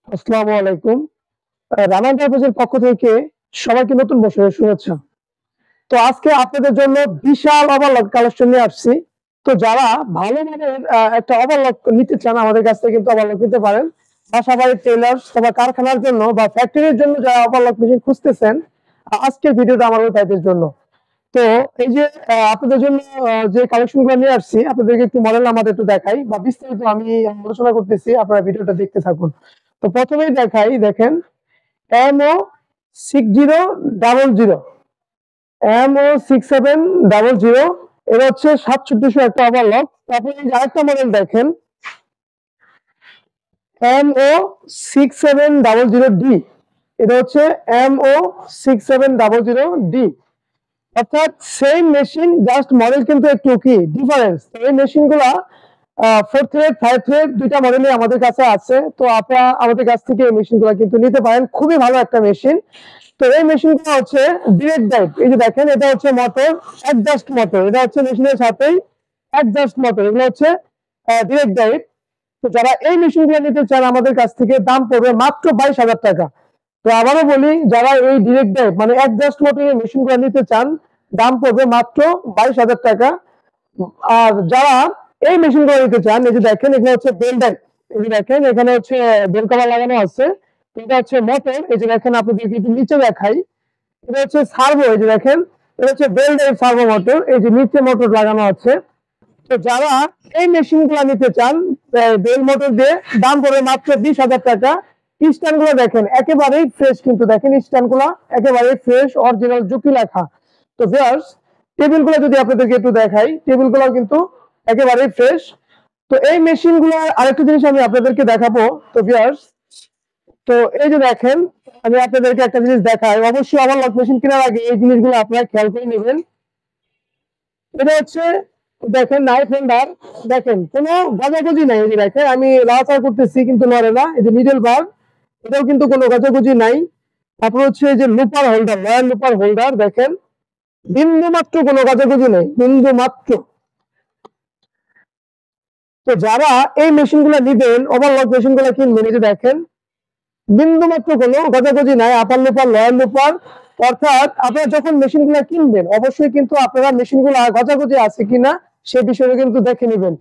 আসসালামু আলাইকুম। রানা এন্টারপ্রাইজের পক্ষ থেকে সবাইকে নতুন বছরের শুভেচ্ছা। তো আজকে আপনাদের জন্য বিশাল ওভারলক কালেকশন নিয়ে আসছি। তো যারা ভালো মানের একটা ওভারলক নিতে চান আমাদের কাছ থেকে কিন্তু ওভারলক নিতে পারেন। বাসাবাড়ির টেইলার্স অথবা কারখানার জন্য বা ফ্যাক্টরির জন্য যারা ওভারলক মেশিন খুঁজতেছেন, আজকের ভিডিওটা আমার ওই ভাইদের জন্য। তো এই যে আপনাদের জন্য যে কালেকশন গুলো নিয়ে আসছি আপনাদেরকে একটু মডেল আমাদের একটু দেখাই বা বিস্তারিত আমি আলোচনা করতেছি, আপনারা ভিডিওটা দেখতে থাকুন। তো প্রথমেই দেখাই, দেখেন MO6000 MO6700, এটা হচ্ছে 6700 একটা ওভারলক। তারপরে এই যে আরেকটা মডেল দেখেন MO6700D, এটা হচ্ছে MO6700D। অর্থাৎ সেম মেশিন, জাস্ট মডেল কিন্তু একটু কি ডিফারেন্স। এই মেশিনগুলা 4 থ্রেড 5 থ্রেড দুইটা মডেলই আমাদের কাছে আছে। তো আপনারা আমাদের কাছ থেকে এই মেশিনগুলো কিন্তু নিতে পারেন, খুবই ভালো একটা মেশিন। তো এই মেশিনগুলো হচ্ছে ডিরেক্ট ড্রাইভ। এই যে দেখেন, এটা হচ্ছে মোটর, অ্যাডজাস্ট মোটর, এটা হচ্ছে মেশিনের সাথেই অ্যাডজাস্ট মোটর, এগুলো হচ্ছে ডিরেক্ট ড্রাইভ। তো যারা এই মেশিনগুলো নিতে চান আমাদের কাছ থেকে, দাম পড়বে মাত্র 22,000 টাকা। তো আবারও বলি, যারা এই ডিরেক্ট ড্রাইভ মানে অ্যাডজাস্ট মোটরের মেশিনগুলো নিতে চান, দাম পড়বে মাত্র 22,000 টাকা। আর যারা এই মেশিনগুলো নিতে চান, এই যে দেখেন এখানে হচ্ছে বেল ড্রাইভ, এই যে দেখেন এখানে হচ্ছে বেল কভার লাগানো আছে। এটা হচ্ছে মোটর, এই যে দেখেন আপনাদেরকে একটু নিচে দেখাই, এটা হচ্ছে সার্ভো, এই যে দেখেন এটা হচ্ছে বেল ড্রাইভ সার্ভো মোটর, এই যে নিচে মোটর লাগানো আছে। তো যারা এই মেশিনগুলো নিতে চান বেল মোটর দিয়ে, দাম পড়বে মাত্র 20,000 টাকা। স্ট্যান্ড গুলো দেখেন একেবারেই ফ্রেশ, কিন্তু দেখেন স্ট্যান্ড গুলো একেবারেই ফ্রেশ, অরিজিনাল জুকি লেখা। তো ভিউয়ার্স, টেবিল গুলো যদি আপনাদেরকে একটু দেখাই, টেবিল গুলো কিন্তু একেবারেই ফ্রেশ। তো এই মেশিন গুলো আরেকটা জিনিস আমি আপনাদেরকে দেখাবো। তো ভিউয়ার্স, তো এই যে দেখেন, আমি আপনাদেরকে একটা জিনিস দেখাই, অবশ্যই আমার লক মেশিন কেনার আগে এই জিনিসগুলো আপনারা খেয়াল করে নেবেন। এটা হচ্ছে দেখেন নাইফ হোল্ডার, দেখেন কোনো গজাগজি নাই। এই যে দেখেন আমি লাড়াচাড়া করতেছি কিন্তু নড়ে না, এই যে নিডল বার, এটাও কিন্তু কোনো গজাগজি নাই। তারপর হচ্ছে এই যে লুপার হোল্ডার, লয়ার লুপার হোল্ডার, দেখেন বিন্দু মাত্র কোনো গজাগজি নেই, বিন্দু মাত্র। তো যারা এই মেশিনগুলো নিবেন, ওভারলক মেশিনগুলো কিনবেন, এই যে দেখেন বিন্দু মাত্র কোনো গজাগজি নাই, আপার লুপার লয়ার লুপার। অর্থাৎ আপনারা যখন মেশিনগুলো কিনবেন অবশ্যই কিন্তু আপনারা মেশিনগুলো গজাগজি আছে কিনা সে বিষয়ে কিন্তু দেখে নেবেন।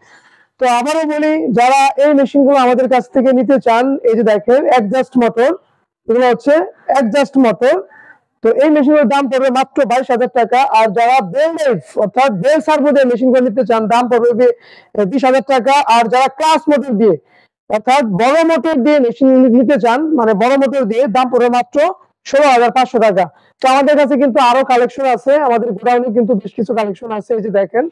তো আবারও বলি, যারা এই মেশিনগুলো আমাদের কাছ থেকে নিতে চান, এই যে দেখেন অ্যাডজাস্ট মোটর, এগুলো হচ্ছে অ্যাডজাস্ট মোটর। তো এই মেশিনের দাম পড়বে মাত্র 22,000 টাকা। আর যারা বেল ড্রাইভ অর্থাৎ বেল সার্ভো দিয়ে মেশিনগুলো নিতে চান, দাম পড়বে 20,000 টাকা। আর যারা ক্লাস মোটর দিয়ে অর্থাৎ বড় মোটর দিয়ে মেশিন নিতে চান, মানে বড় মোটর দিয়ে, দাম পড়বে মাত্র 16,500 টাকা। তো আমাদের কাছে কিন্তু আরো কালেকশন আছে, আমাদের গোডাউনে কিন্তু বেশ কিছু কালেকশন আছে, এই যে দেখেন।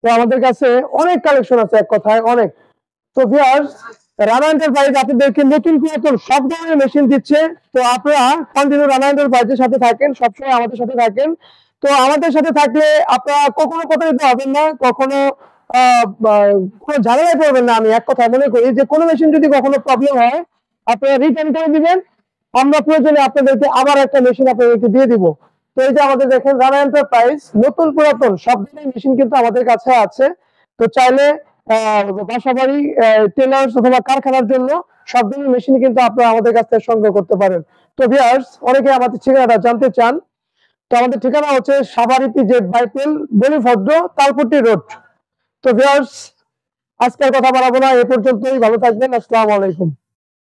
তো আমাদের কাছে অনেক কালেকশন আছে, এক কথায় অনেক। তো ভিউয়ার্স, রানা এন্টারপ্রাইজ আপনাদেরকে নতুন পুরাতন সব ধরনের মেশিন দিচ্ছে। তো আপনারা কন্টিনিউ রানা এন্টারপ্রাইজের সাথে থাকেন, সবসময় আমাদের সাথে থাকেন। তো আমাদের সাথে থাকলে আপনারা কখনো প্রতারিত হবেন না, কখনো কোনো ঝামেলায় পড়বেন না। আমি এক কথা মনে করি যে কোনো মেশিন যদি কখনো প্রবলেম হয়, আপনারা রিটার্ন করে দিবেন, আমরা প্রয়োজনে আপনাদেরকে আবার একটা মেশিন আপনাদেরকে দিয়ে দিব। তো এই যে আমাদের দেখেন রানা এন্টারপ্রাইজ, নতুন পুরাতন সব ধরনের মেশিন কিন্তু আমাদের কাছে আছে। তো চাইলে বাসাবাড়ি টেলার্স অথবা কারখানার জন্য সব ধরনের মেশিন কিন্তু আপনারা আমাদের কাছ থেকে সংগ্রহ করতে পারেন। তো ভিউয়ার্স, অনেকে আমাদের ঠিকানাটা জানতে চান। তো আমাদের ঠিকানা হচ্ছে সাভার ইপিজেড বাইপেল বলিভদ্র তালপট্টি রোড। তো ভিউয়ার্স, আজকের কথা বাড়াবো না, এ পর্যন্তই। ভালো থাকবেন। আসসালামু আলাইকুম।